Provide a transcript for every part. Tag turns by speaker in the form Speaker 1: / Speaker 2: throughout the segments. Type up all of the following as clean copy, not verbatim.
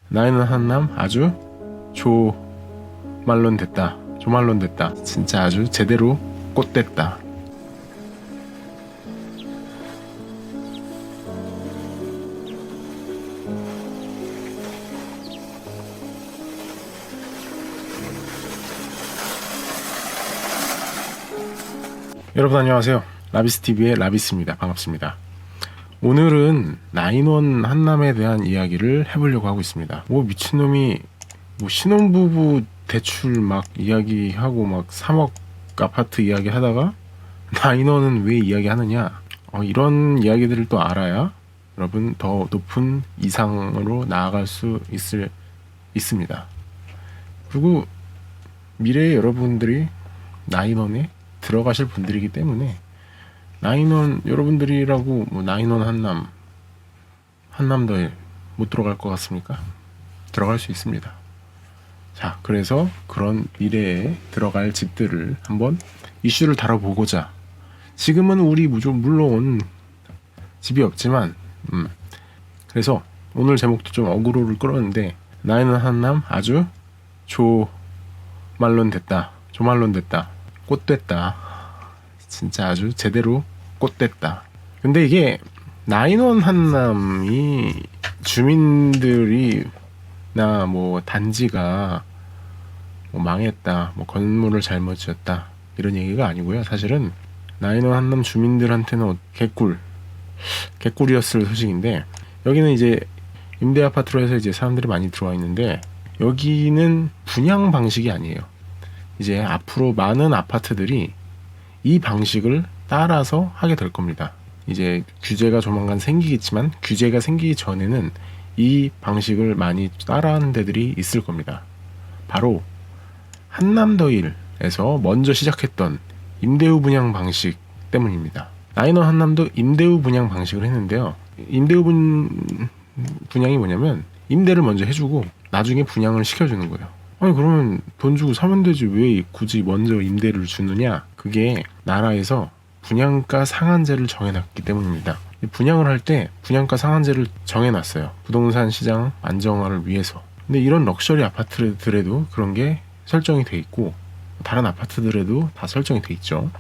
Speaker 1: 나이는 한남 아주 조말론 됐다. 조말론 됐다. 진짜 아주 제대로 꽃됐다. 여러분 안녕하세요. 라비스TV의 라비스입니다. 반갑습니다. 오늘은 나인원 한남에 대한 이야기를 해보려고 하고 있습니다. 미친놈이 신혼부부 대출 막 이야기하고 막 3억 아파트 이야기 하다가 나인원은 왜 이야기하느냐, 이런 이야기들을 또 알아야 여러분 더 높은 이상으로 나아갈 수 있습니다. 그리고 미래의 여러분들이 나인원에 들어가실 분들이기 때문에, 나인원 여러분들이라고 나인원 한남더일 못 들어갈 것 같습니까? 들어갈 수 있습니다. 자, 그래서 그런 미래에 들어갈 집들을 한번 이슈를 다뤄보고자, 지금은 우리 물론 집이 없지만 그래서 오늘 제목도 좀 어그로를 끌었는데, 나인원 한남 아주 조말론 됐다. 꽃됐다. 진짜 아주 제대로 꽃됐다. 근데 이게 나인원 한남이 주민들이 나 단지가 망했다, 건물을 잘못 지었다, 이런 얘기가 아니고요. 사실은 나인원 한남 주민들한테는 개꿀이었을 소식인데, 여기는 이제 임대 아파트로 해서 이제 사람들이 많이 들어와 있는데, 여기는 분양 방식이 아니에요. 이제 앞으로 많은 아파트들이 이 방식을 따라서 하게 될 겁니다. 이제 규제가 조만간 생기겠지만, 규제가 생기기 전에는 이 방식을 많이 따라하는 데들이 있을 겁니다. 바로 한남더일에서 먼저 시작했던 임대후 분양 방식 때문입니다. 나인원 한남도 임대후 분양 방식을 했는데요. 임대후 분양이 뭐냐면, 임대를 먼저 해주고 나중에 분양을 시켜주는 거예요. 그러면 돈 주고 사면 되지, 왜 굳이 먼저 임대를 주느냐? 그게 나라에서 분양가 상한제를 정해놨기 때문입니다. 분양을 할 때 분양가 상한제를 정해놨어요. 부동산 시장 안정화를 위해서. 근데 이런 럭셔리 아파트들에도 그런 게 설정이 돼 있고, 다른 아파트들에도 다 설정이 돼 있죠.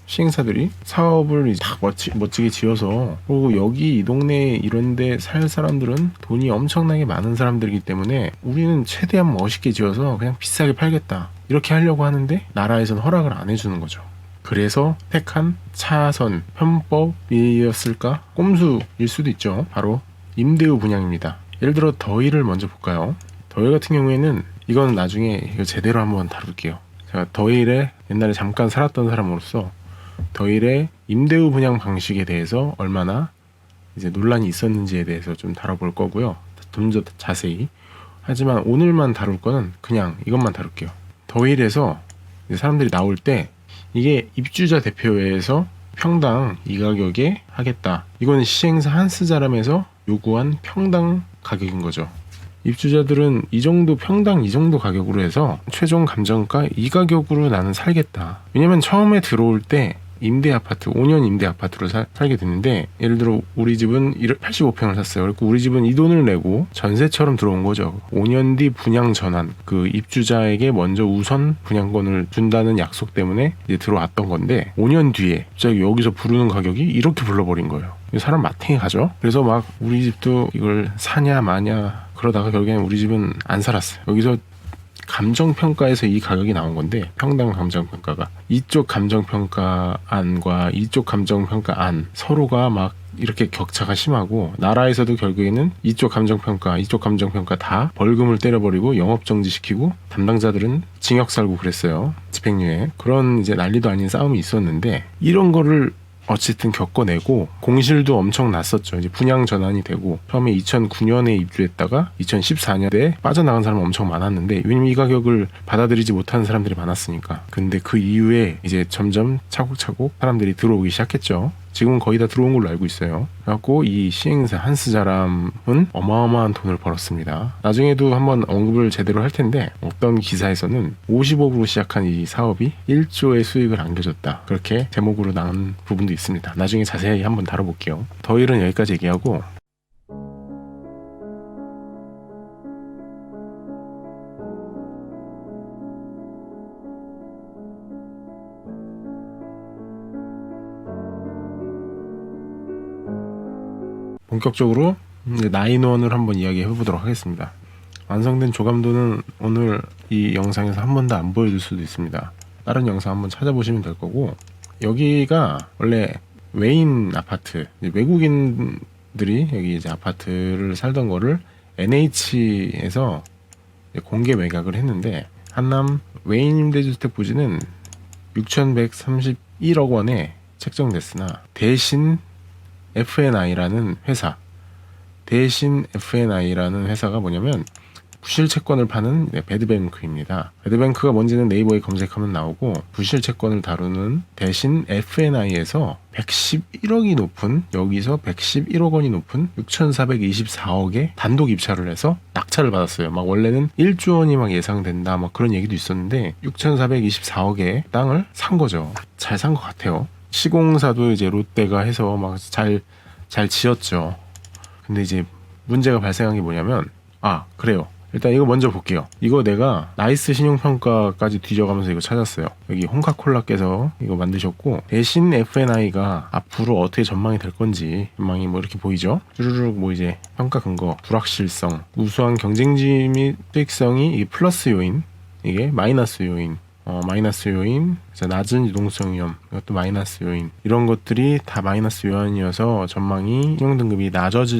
Speaker 1: 시행사들이 사업을 다 멋지게 지어서, 그리고 여기 이 동네 이런데 살 사람들은 돈이 엄청나게 많은 사람들이기 때문에 우리는 최대한 멋있게 지어서 그냥 비싸게 팔겠다, 이렇게 하려고 하는데 나라에서는 허락을 안 해주는 거죠. 그래서 택한 차선 편법이었을까? 꼼수일 수도 있죠. 바로 임대후 분양입니다. 예를 들어 더일을 먼저 볼까요? 더일 같은 경우에는, 이건 나중에 이거 제대로 한번 다룰게요. 제가 더일에 옛날에 잠깐 살았던 사람으로서 더일의 임대후 분양 방식에 대해서 얼마나 이제 논란이 있었는지에 대해서 좀 다뤄볼 거고요. 좀 더 자세히. 하지만 오늘만 다룰 거는 그냥 이것만 다룰게요. 더일에서 사람들이 나올 때, 이게 입주자 대표회에서 평당 이 가격에 하겠다, 이건 시행사 한스자람에서 요구한 평당 가격인 거죠. 입주자들은 이 정도 평당 이 정도 가격으로 해서 최종 감정가 이 가격으로 나는 살겠다. 왜냐면 처음에 들어올 때 임대 아파트, 5년 임대 아파트로 살게 됐는데, 예를 들어 우리 집은 85평을 샀어요. 그리고 우리 집은 이 돈을 내고 전세처럼 들어온 거죠. 5년 뒤 분양 전환, 그 입주자에게 먼저 우선 분양권을 준다는 약속 때문에 이제 들어왔던 건데, 5년 뒤에 갑자기 여기서 부르는 가격이 이렇게 불러버린 거예요. 사람 마탱이 가죠. 그래서 막 우리 집도 이걸 사냐 마냐 그러다가 결국엔 우리 집은 안 살았어요. 여기서 감정평가에서 이 가격이 나온 건데, 평당 감정평가가 이쪽 감정평가안과 이쪽 감정평가안 서로가 막 이렇게 격차가 심하고, 나라에서도 결국에는 이쪽 감정평가 다 벌금을 때려버리고 영업정지시키고, 담당자들은 징역 살고 그랬어요. 집행유예. 그런 이제 난리도 아닌 싸움이 있었는데, 이런 거를 어쨌든 겪어내고 공실도 엄청 났었죠. 이제 분양 전환이 되고, 처음에 2009년에 입주했다가 2014년에 빠져나간 사람은 엄청 많았는데, 왜냐면 이 가격을 받아들이지 못하는 사람들이 많았으니까. 근데 그 이후에 이제 점점 차곡차곡 사람들이 들어오기 시작했죠. 지금은 거의 다 들어온 걸로 알고 있어요. 그래갖고 이 시행사 한스자람은 어마어마한 돈을 벌었습니다. 나중에도 한번 언급을 제대로 할 텐데, 어떤 기사에서는 50억으로 시작한 이 사업이 1조의 수익을 안겨줬다, 그렇게 제목으로 나온 부분도 있습니다. 나중에 자세히 한번 다뤄볼게요. 더일은 여기까지 얘기하고, 본격적으로 이제 나인원을 한번 이야기해 보도록 하겠습니다. 완성된 조감도는 오늘 이 영상에서 한 번도 안 보여줄 수도 있습니다. 다른 영상 한번 찾아보시면 될 거고, 여기가 원래 웨인 아파트, 외국인들이 여기 이제 아파트를 살던 거를 NH에서 공개 매각을 했는데, 한남 웨인 임대주택 부지는 6,131억 원에 책정됐으나 대신 FNI라는 회사가 뭐냐면 부실채권을 파는 배드뱅크입니다. 배드뱅크가 뭔지는 네이버에 검색하면 나오고, 부실채권을 다루는 대신 FNI에서 111억이 높은, 여기서 111억 원이 높은 6,424억에 단독 입찰을 해서 낙찰을 받았어요. 막 원래는 1조 원이 막 예상된다 막 그런 얘기도 있었는데 6,424억의 땅을 산 거죠. 잘 산 것 같아요. 시공사도 이제 롯데가 해서 막 잘 지었죠. 근데 이제 문제가 발생한 게 뭐냐면, 그래요. 일단 이거 먼저 볼게요. 이거 내가 나이스 신용평가까지 뒤져가면서 이거 찾았어요. 여기 홍카콜라께서 이거 만드셨고, 대신 FNI가 앞으로 어떻게 전망이 될 건지, 전망이 뭐 이렇게 보이죠? 쭈르륵 뭐 이제 평가 근거, 불확실성, 우수한 경쟁지 및 수익성이 이게 플러스 요인, 이게 마이너스 요인, 낮은 유동성 위험, 이것도 마이너스 요인, 이런 것들이 다 마이너스 요인이어서 전망이 신용등급이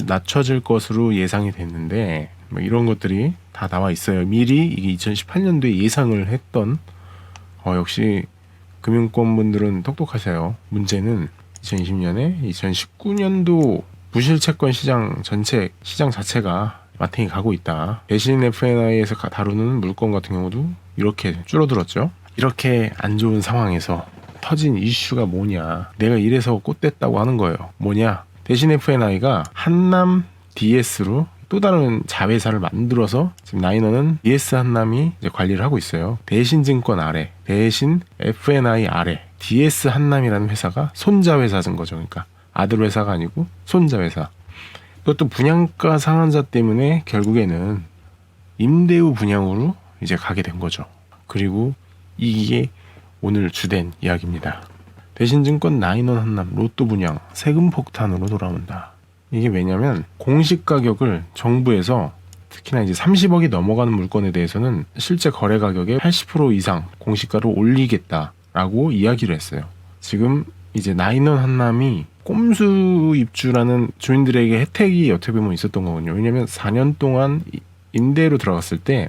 Speaker 1: 낮춰질 것으로 예상이 됐는데, 뭐 이런 것들이 다 나와 있어요. 미리 이게 2018년도에 예상을 했던, 역시 금융권 분들은 똑똑하세요. 문제는 2020년에 2019년도 부실채권 시장 자체가 마탱이 가고 있다. 대신 FNI에서 다루는 물건 같은 경우도 이렇게 줄어들었죠. 이렇게 안 좋은 상황에서 터진 이슈가 뭐냐, 내가 이래서 꽃됐다고 하는 거예요. 뭐냐, 대신 FNI가 한남 DS로 또 다른 자회사를 만들어서 지금 나인원은 DS 한남이 이제 관리를 하고 있어요. 대신증권 아래, 대신 FNI 아래, DS 한남이라는 회사가 손자회사인 거죠. 그러니까 아들 회사가 아니고 손자회사. 그것도 분양가 상한자 때문에 결국에는 임대후 분양으로 이제 가게 된 거죠. 그리고 이게 오늘 주된 이야기입니다. 대신증권 나인원 한남 로또 분양 세금 폭탄으로 돌아온다. 이게 왜냐면 공시 가격을 정부에서 특히나 이제 30억이 넘어가는 물건에 대해서는 실제 거래 가격의 80% 이상 공시가를 올리겠다라고 이야기를 했어요. 지금 이제 나인원 한남이 꼼수 입주라는 주민들에게 혜택이 어떻게 보면 있었던 거거든요. 왜냐면 4년 동안 임대로 들어갔을 때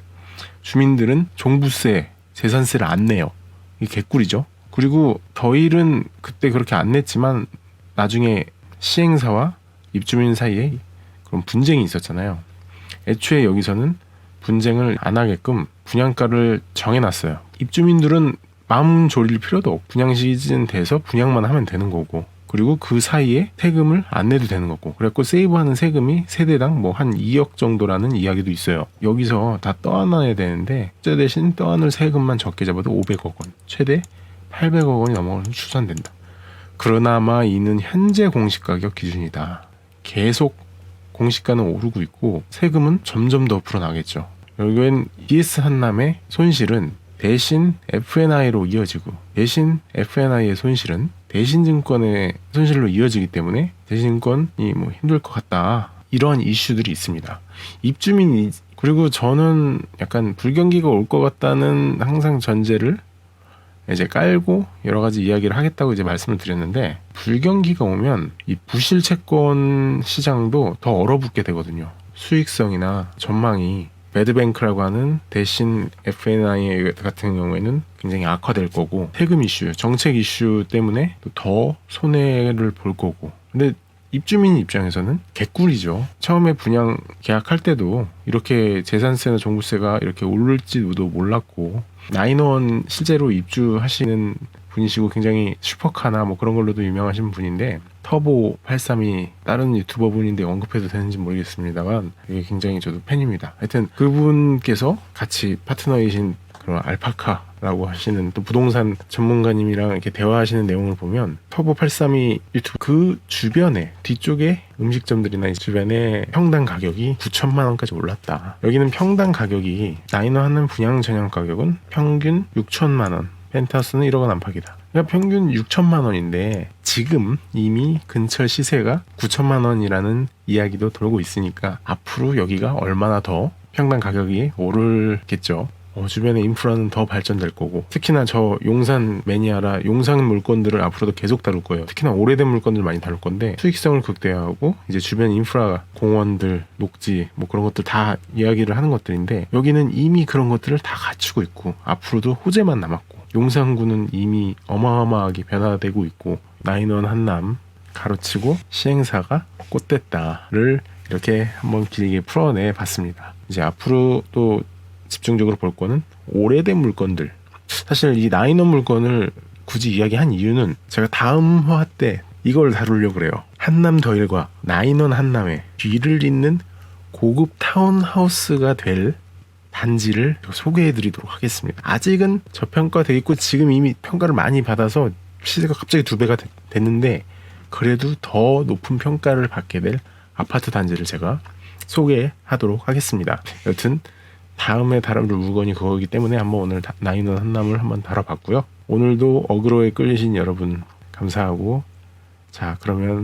Speaker 1: 주민들은 종부세, 재산세를 안 내요. 이게 개꿀이죠. 그리고 더일은 그때 그렇게 안 냈지만 나중에 시행사와 입주민 사이에 그런 분쟁이 있었잖아요. 애초에 여기서는 분쟁을 안 하게끔 분양가를 정해놨어요. 입주민들은 마음 졸일 필요도 없고 분양 시즌 돼서 분양만 하면 되는 거고, 그리고 그 사이에 세금을 안 내도 되는 거고, 그래갖고 세이브하는 세금이 세대당 뭐 한 2억 정도라는 이야기도 있어요. 여기서 다 떠안아야 되는데 숫자 대신 떠안을 세금만 적게 잡아도 500억 원, 최대 800억 원이 넘어가는 추산된다. 그러나마 이는 현재 공시가격 기준이다. 계속 공시가는 오르고 있고 세금은 점점 더 불어나겠죠. 결국엔 DS 한남의 손실은 대신 FNI로 이어지고, 대신 FNI의 손실은 대신증권의 손실로 이어지기 때문에 대신증권이 뭐 힘들 것 같다, 이런 이슈들이 있습니다. 입주민이, 그리고 저는 약간 불경기가 올 것 같다는 항상 전제를 이제 깔고 여러 가지 이야기를 하겠다고 이제 말씀을 드렸는데, 불경기가 오면 이 부실채권 시장도 더 얼어붙게 되거든요. 수익성이나 전망이 배드뱅크라고 하는 대신 FNI 같은 경우에는 굉장히 악화될 거고, 세금 이슈, 정책 이슈 때문에 더 손해를 볼 거고. 근데 입주민 입장에서는 개꿀이죠. 처음에 분양 계약할 때도 이렇게 재산세나 종부세가 이렇게 오를지도 몰랐고, 나인원 실제로 입주하시는 분이시고 굉장히 슈퍼카나 뭐 그런 걸로도 유명하신 분인데, 터보 832 다른 유튜버 분인데 언급해도 되는지 모르겠습니다만 이게 굉장히 저도 팬입니다. 하여튼 그분께서 같이 파트너이신 그런 알파카라고 하시는 또 부동산 전문가님이랑 이렇게 대화하시는 내용을 보면, 터보 832 유튜브 그 주변에 뒤쪽에 음식점들이나 주변에 평당 가격이 9천만 원까지 올랐다. 여기는 평당 가격이 나인원 하는 분양 전용 가격은 평균 6천만 원, 펜트하우스는 1억 원 안팎이다. 그러니까 평균 6천만 원인데 지금 이미 근처 시세가 9천만 원이라는 이야기도 돌고 있으니까 앞으로 여기가 얼마나 더 평당 가격이 오르겠죠. 주변의 인프라는 더 발전될 거고, 특히나 저 용산 매니아라 용산 물건들을 앞으로도 계속 다룰 거예요. 특히나 오래된 물건들 많이 다룰 건데 수익성을 극대화하고 이제 주변 인프라, 공원들, 녹지 뭐 그런 것들 다 이야기를 하는 것들인데, 여기는 이미 그런 것들을 다 갖추고 있고 앞으로도 호재만 남았고, 용산구는 이미 어마어마하게 변화되고 있고, 나인원 한남 가로치고 시행사가 꽃됐다를 이렇게 한번 길게 풀어내 봤습니다. 이제 앞으로 또 집중적으로 볼 거는 오래된 물건들. 사실 이 나인원 물건을 굳이 이야기한 이유는 제가 다음 화 때 이걸 다루려고 그래요. 한남 더일과 나인원 한남의 뒤를 잇는 고급 타운하우스가 될 단지를 소개해 드리도록 하겠습니다. 아직은 저평가돼 있고 지금 이미 평가를 많이 받아서 시세가 갑자기 2배가 됐는데, 그래도 더 높은 평가를 받게 될 아파트 단지를 제가 소개하도록 하겠습니다. 여튼 다음에 다룰 물건이 그거기 때문에 한번 오늘 나인원 한남을 한번 다뤄봤고요. 오늘도 어그로에 끌리신 여러분 감사하고, 자 그러면